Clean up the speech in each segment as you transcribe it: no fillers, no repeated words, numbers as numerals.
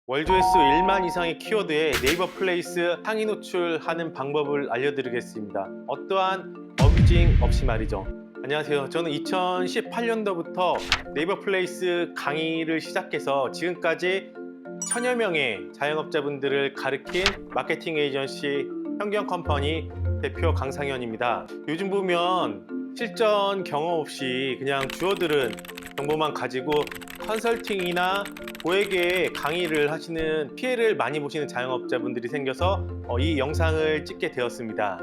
월 조회수 1만 이상의 키워드에 네이버 플레이스 상위 노출하는 방법을 알려드리겠습니다. 어떠한 어뷰징 없이 말이죠. 안녕하세요. 저는 2018년도부터 네이버 플레이스 강의를 시작해서 지금까지 천여 명의 자영업자분들을 가르친 마케팅 에이전시 현경 컴퍼니 대표 강상현입니다. 요즘 보면 실전 경험 없이 그냥 주워들은 정보만 가지고 컨설팅이나 고액의 강의를 하시는 피해를 많이 보시는 자영업자분들이 생겨서 이 영상을 찍게 되었습니다.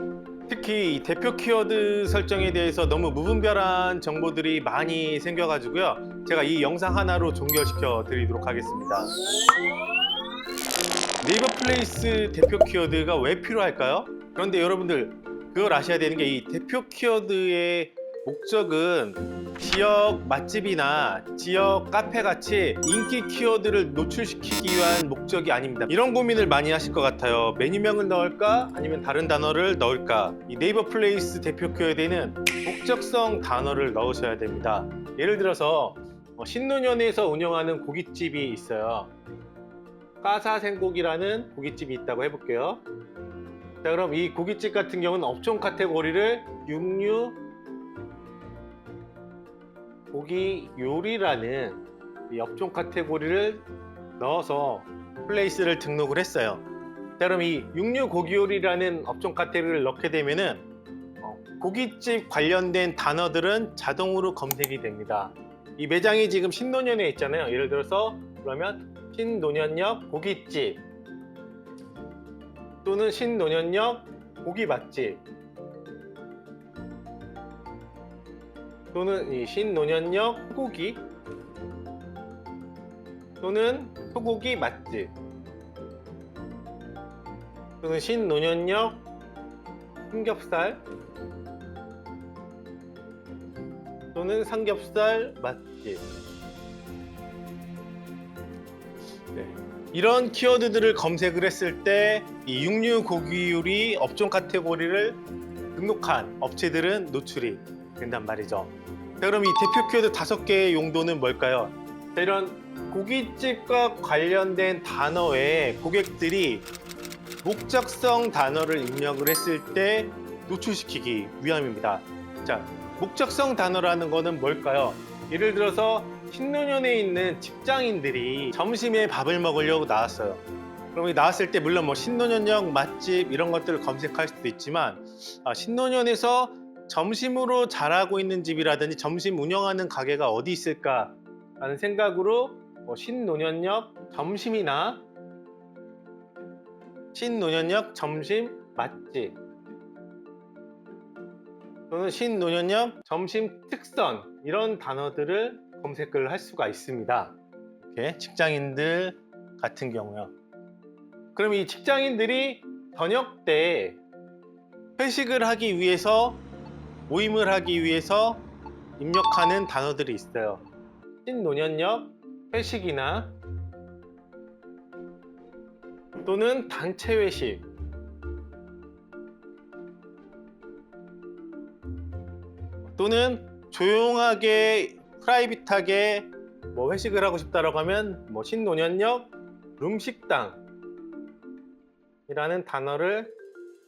특히 이 대표 키워드 설정에 대해서 너무 무분별한 정보들이 많이 생겨가지고요. 제가 이 영상 하나로 종결시켜 드리도록 하겠습니다. 네이버 플레이스 대표 키워드가 왜 필요할까요? 그런데 여러분들 그걸 아셔야 되는 게 이 대표 키워드의 목적은 지역 맛집이나 지역 카페 같이 인기 키워드를 노출시키기 위한 목적이 아닙니다. 이런 고민을 많이 하실 것 같아요. 메뉴명을 넣을까? 아니면 다른 단어를 넣을까? 이 네이버 플레이스 대표 키워드에는 목적성 단어를 넣으셔야 됩니다. 예를 들어서 신논현에서 운영하는 고깃집이 있어요. 까사생고기라는 고깃집이 있다고 해볼게요. 자, 그럼 이 고깃집 같은 경우는 업종 카테고리를 육류 고기 요리라는 이 업종 카테고리를 넣어서 플레이스를 등록을 했어요. 자, 그럼 이 육류 고기 요리라는 업종 카테고리를 넣게 되면은 고깃집 관련된 단어들은 자동으로 검색이 됩니다. 이 매장이 지금 신논현에 있잖아요. 예를 들어서 그러면 신논현역 고깃집 또는 신논현역 고기 맛집 또는 이 신논현역 소고기 또는 소고기 맛집 또는 신논현역 삼겹살 또는 삼겹살 맛집. 네. 이런 키워드들을 검색을 했을 때 이 육류 고기 요리 업종 카테고리를 등록한 업체들은 노출이 된단 말이죠. 자, 그럼 이 대표 키워드 5개의 용도는 뭘까요? 자, 이런 고깃집과 관련된 단어에 고객들이 목적성 단어를 입력을 했을 때 노출시키기 위함입니다. 자, 목적성 단어라는 거는 뭘까요? 예를 들어서 신논현에 있는 직장인들이 점심에 밥을 먹으려고 나왔어요. 그럼 나왔을 때 물론 뭐 신논현역 맛집 이런 것들을 검색할 수도 있지만 신논현에서 점심으로 잘하고 있는 집이라든지 점심 운영하는 가게가 어디 있을까라는 생각으로 신논현역 점심이나 신논현역 점심 맛집 또는 신논현역 점심 특선 이런 단어들을 검색을 할 수가 있습니다. 이렇게 직장인들 같은 경우요. 그럼 이 직장인들이 저녁 때 회식을 하기 위해서 모임을 하기 위해서 입력하는 단어들이 있어요. 신논현역 회식이나 또는 단체 회식 또는 조용하게 프라이빗하게 뭐 회식을 하고 싶다라고 하면 뭐 신논현역 룸식당 이라는 단어를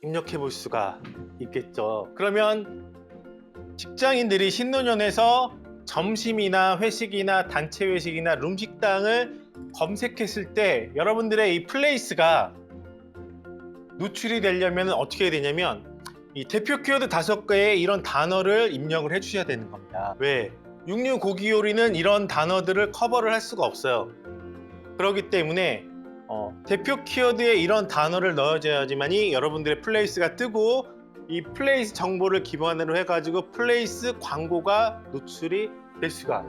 입력해 볼 수가 있겠죠. 그러면 직장인들이 신논현에서 점심이나 회식이나 단체 회식이나 룸식당을 검색했을 때 여러분들의 이 플레이스가 노출이 되려면 어떻게 해야 되냐면 이 대표 키워드 5개의 이런 단어를 입력을 해 주셔야 되는 겁니다. 왜? 육류 고기 요리는 이런 단어들을 커버를 할 수가 없어요. 그렇기 때문에 대표 키워드에 이런 단어를 넣어줘야지만이 여러분들의 플레이스가 뜨고 이 플레이스 정보를 기반으로 해가지고 플레이스 광고가 노출이 될 수가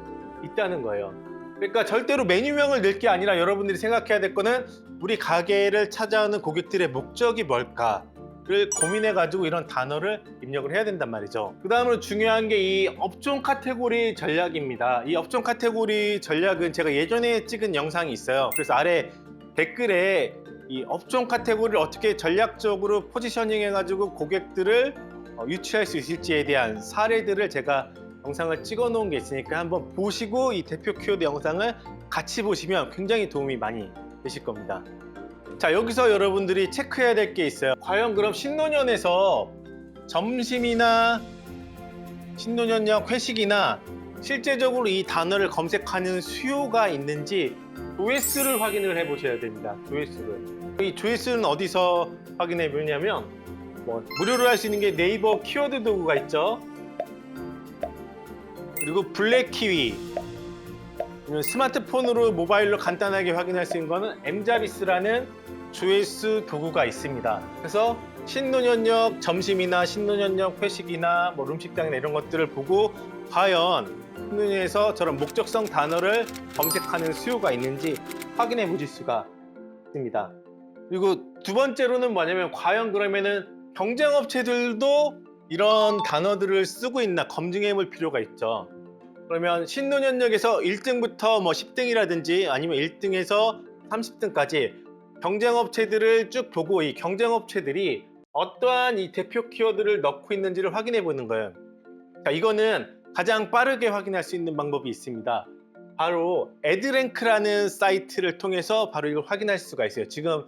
있다는 거예요. 그러니까 절대로 메뉴명을 넣을 게 아니라 여러분들이 생각해야 될 거는 우리 가게를 찾아오는 고객들의 목적이 뭘까를 고민해가지고 이런 단어를 입력을 해야 된단 말이죠. 그 다음으로 중요한 게 이 업종 카테고리 전략입니다. 이 업종 카테고리 전략은 제가 예전에 찍은 영상이 있어요. 그래서 아래 댓글에 이 업종 카테고리를 어떻게 전략적으로 포지셔닝 해가지고 고객들을 유치할 수 있을지에 대한 사례들을 제가 영상을 찍어 놓은 게 있으니까 한번 보시고 이 대표 키워드 영상을 같이 보시면 굉장히 도움이 많이 되실 겁니다. 자, 여기서 여러분들이 체크해야 될 게 있어요. 과연 그럼 신노년에서 점심이나 신노년역 회식이나 실제적으로 이 단어를 검색하는 수요가 있는지 조회수를 확인을 해 보셔야 됩니다. 조회수를. 이 조회수는 어디서 확인해 보냐면 무료로 할 수 있는 게 네이버 키워드 도구가 있죠. 그리고 블랙키위, 스마트폰으로 모바일로 간단하게 확인할 수 있는 거는 엠자비스라는 조회수 도구가 있습니다. 그래서 신노년역 점심이나 신노년역 회식이나 뭐 룸식당이나 이런 것들을 보고 과연 신노년에서 저런 목적성 단어를 검색하는 수요가 있는지 확인해 보실 수가 있습니다. 그리고 두 번째로는 뭐냐면 과연 그러면은 경쟁업체들도 이런 단어들을 쓰고 있나 검증해 볼 필요가 있죠. 그러면 신노년역에서 1등부터 뭐 10등이라든지 아니면 1등에서 30등까지 경쟁업체들을 쭉 보고 이 경쟁업체들이 어떠한 이 대표 키워드를 넣고 있는지를 확인해 보는 거예요. 자, 이거는 가장 빠르게 확인할 수 있는 방법이 있습니다. 바로 애드랭크라는 사이트를 통해서 바로 이걸 확인할 수가 있어요. 지금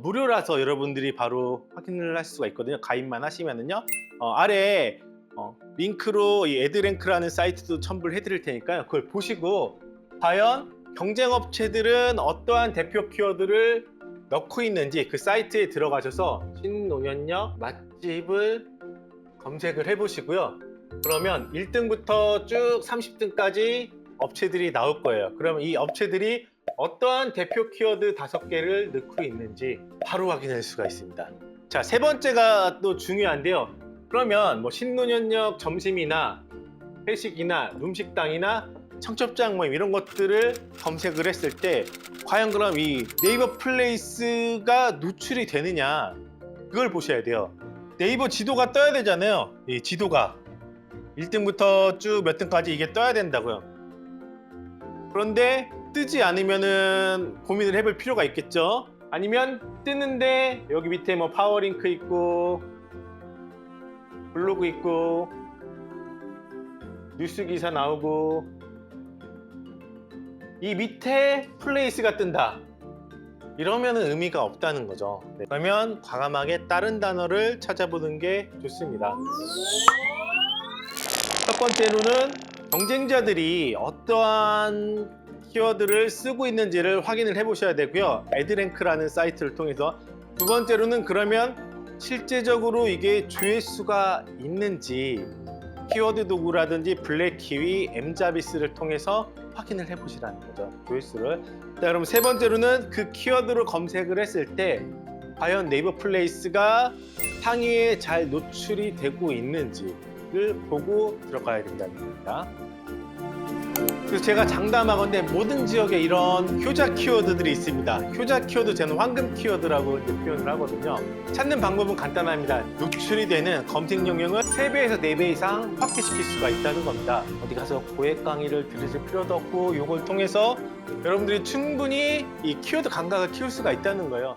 무료라서 여러분들이 바로 확인을 할 수가 있거든요. 가입만 하시면은요. 아래에 링크로 이 애드랭크라는 사이트도 첨부를 해드릴 테니까요. 그걸 보시고 과연 경쟁업체들은 어떠한 대표 키워드를 넣고 있는지 그 사이트에 들어가셔서 신노년역 맛집을 검색을 해보시고요. 그러면 1등부터 쭉 30등까지 업체들이 나올 거예요. 그러면 이 업체들이 어떠한 대표 키워드 5개를 넣고 있는지 바로 확인할 수가 있습니다. 자, 세 번째가 또 중요한데요. 그러면 뭐 신노년역 점심이나 회식이나 룸식당이나 청첩장 모임 이런 것들을 검색을 했을 때 과연 그럼 이 네이버 플레이스가 노출이 되느냐 그걸 보셔야 돼요. 네이버 지도가 떠야 되잖아요. 이 지도가 1등부터 쭉 몇 등까지 이게 떠야 된다고요. 그런데 뜨지 않으면은 고민을 해볼 필요가 있겠죠. 아니면 뜨는데 여기 밑에 뭐 파워링크 있고 블로그 있고 뉴스 기사 나오고 이 밑에 플레이스가 뜬다. 이러면은 의미가 없다는 거죠. 그러면 과감하게 다른 단어를 찾아보는 게 좋습니다. 첫 번째로는 경쟁자들이 어떠한 키워드를 쓰고 있는지를 확인을 해 보셔야 되고요. 애드랭크라는 사이트를 통해서. 두 번째로는 그러면 실제적으로 이게 조회수가 있는지 키워드 도구라든지 블랙키위, 엠자비스를 통해서 확인을 해 보시라는 거죠. 조회수를. 자, 그럼 세 번째로는 그 키워드로 검색을 했을 때 과연 네이버 플레이스가 상위에 잘 노출이 되고 있는지를 보고 들어가야 된다는 겁니다. 그래서 제가 장담하건대 모든 지역에 이런 효자 키워드들이 있습니다. 효자 키워드 저는 황금 키워드라고 이제 표현을 하거든요. 찾는 방법은 간단합니다. 노출이 되는 검색 영역을 3배에서 4배 이상 확대시킬 수가 있다는 겁니다. 어디 가서 고액 강의를 들으실 필요도 없고 이걸 통해서 여러분들이 충분히 이 키워드 감각을 키울 수가 있다는 거예요.